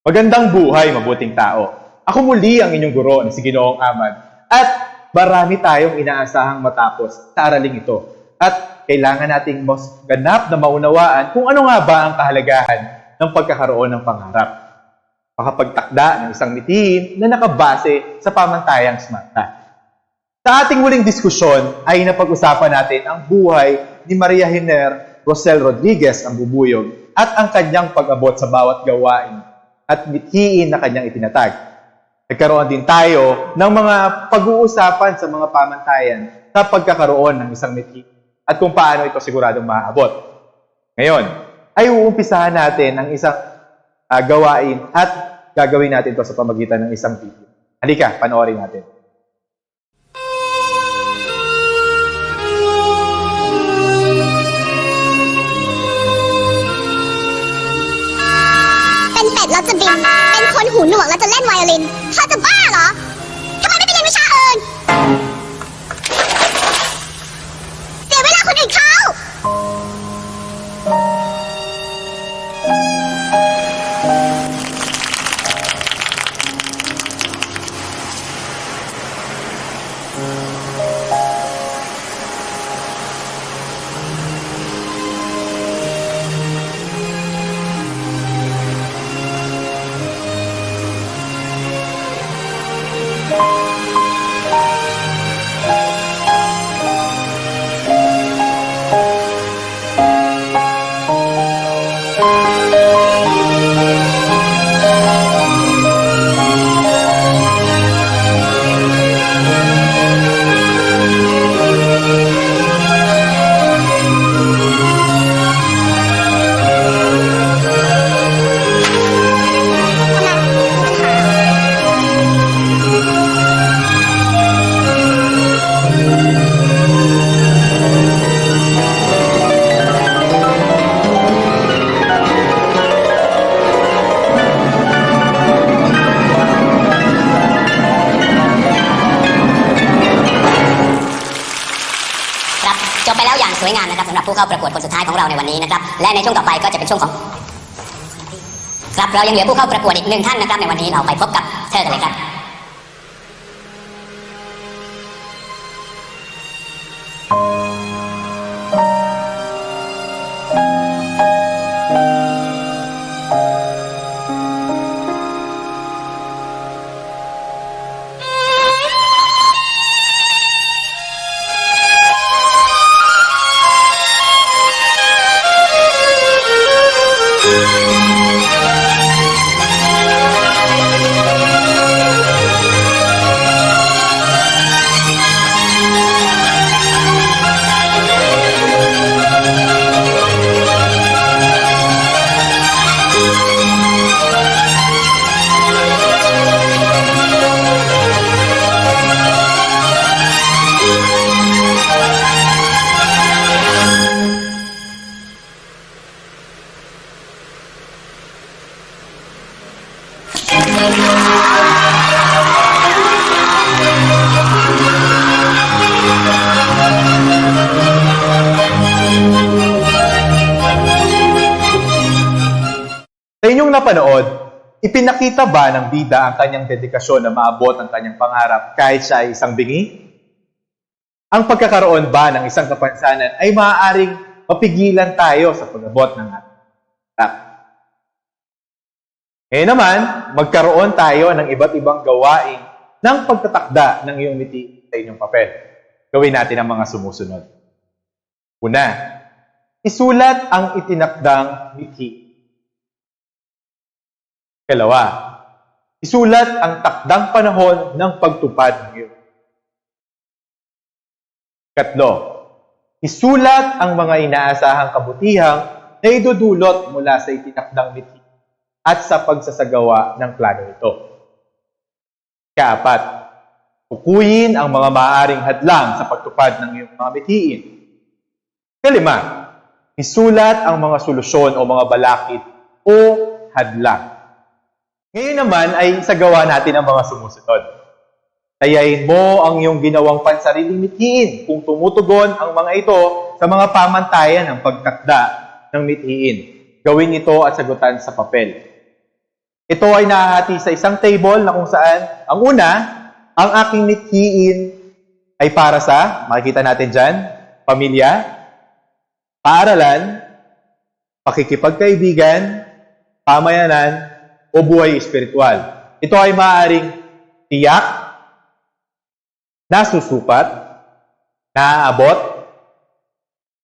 Magandang buhay, mabuting tao. Ako muli ang inyong guro na si Ginoong Amad at marami tayong inaasahang matapos sa araling ito. At kailangan nating mas ganap na maunawaan kung ano nga ba ang kahalagahan ng pagkakaroon ng pangarap. Makapagtakda ng isang mithiin na nakabase sa pamantayang SMARTA. Sa ating muling diskusyon ay napag-usapan natin ang buhay ni Maria Hiner Rosel Rodriguez ang bubuyog at ang kanyang pag-abot sa bawat gawain at mithiin na kanyang itinatag. Nagkaroon din tayo ng mga pag-uusapan sa mga pamantayan sa pagkakaroon ng isang mithiin at kung paano ito siguradong maaabot. Ngayon, ay uumpisahan natin ang isang gawain at gagawin natin ito sa pamagitan ng isang video. Halika, panoorin natin.เป็ดแล้วจะบิน เป็นคนหูหนวกแล้วจะเล่นไวโอลินเธอจะบ้าเหรอ ทำไมไม่ไปเรียนวิชาอื่น เสียเวลาคนอื่นเขา ครับจบไปแล้วอย่างสวยงามนะครับสำหรับผู้เข้าประกวดคนสุดท้ายของเราในวันนี้นะครับและในช่วงต่อไปก็จะเป็นช่วงของครับเรายังเหลือผู้เข้าประกวดอีกหนึ่งท่านนะครับในวันนี้เราไปพบกับเธอกันเลยครับSa inyong napanood, ipinakita ba ng bida ang kanyang dedikasyon na maabot ang kanyang pangarap kahit siya ay isang bingi? Ang pagkakaroon ba ng isang kapansanan ay maaaring mapigilan tayo sa pag-abot ng ating pangarap? Ngayon naman, magkaroon tayo ng iba't ibang gawain ng pagtatakda ng iyong mithiin sa inyong papel. Gawin natin ang mga sumusunod. Una, isulat ang itinakdang mithiin. Ikalawa, isulat ang takdang panahon ng pagtupad ng iyong. Ikatlo, isulat ang mga inaasahang kabutihang na idudulot mula sa itinakdang mithiin at sa pagsasagawa ng plano ito. Ikaapat, tukuyin ang mga maaaring hadlang sa pagtupad ng iyong mga mithiin. Ikalima, isulat ang mga solusyon o mga balakid o hadlang. Ngayon naman ay isagawa natin ang mga sumusunod. Tayain mo ang iyong ginawang pansariling mithiin kung tumutugon ang mga ito sa mga pamantayan ng pagtakda ng mithiin. Gawin ito at sagutan sa papel. Ito ay nahahati sa isang table na kung saan, ang una, ang aking mithiin ay para sa, makikita natin dyan, pamilya, paaralan, pakikipagkaibigan, pamayanan, o buhay espiritual. Ito ay maaaring tiyak, nasusupat, naaabot,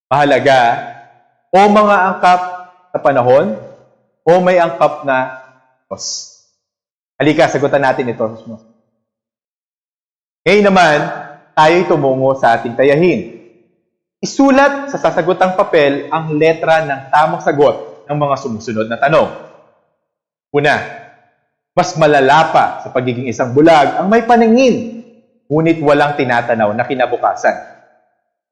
mahalaga, o mga angkap sa panahon, o may angkap na Diyos. Halika, sagutan natin ito. Ngayon naman, tayo'y tumungo sa ating tayahin. Isulat sa sasagutang papel ang letra ng tamang sagot ng mga sumusunod na tanong. Una, mas malala pa sa pagiging isang bulag ang may paningin, ngunit walang tinatanaw na kinabukasan.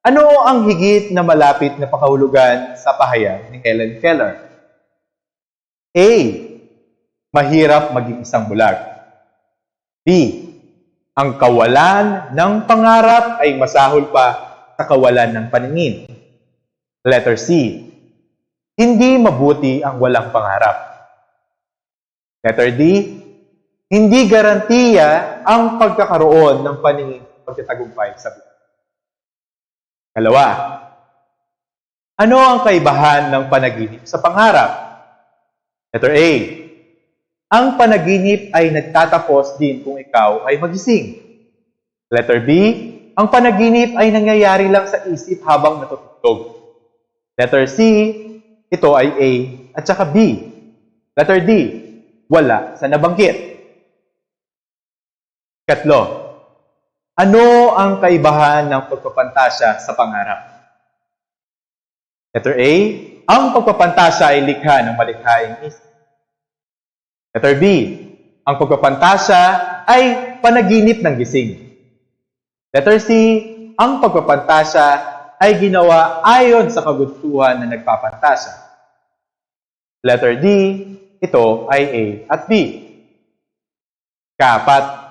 Ano ang higit na malapit na pakahulugan sa pahayag ni Helen Keller? A. Mahirap maging isang bulag. B. Ang kawalan ng pangarap ay masahol pa sa kawalan ng paningin. Letter C. Hindi mabuti ang walang pangarap. Letter D. Hindi garantiya ang pagkakaroon ng paningin pagkatagumpay sa buhay. Kalawa. Ano ang kaibahan ng panaginip sa pangarap? Letter A. Ang panaginip ay nagtatapos din kung ikaw ay magising. Letter B. Ang panaginip ay nangyayari lang sa isip habang natutulog. Letter C. Ito ay A at saka B. Letter D. Wala sa nabanggit. Katlo. Ano ang kaibahan ng pagpapantasya sa pangarap? Letter A. Ang pagpapantasya ay likha ng malikhaing isip. Letter B. Ang pagpapantasya ay panaginip ng gising. Letter C. Ang pagpapantasya ay ginawa ayon sa kagustuhan na nagpapantasya. Letter D. Ito ay A at B. Kaapat.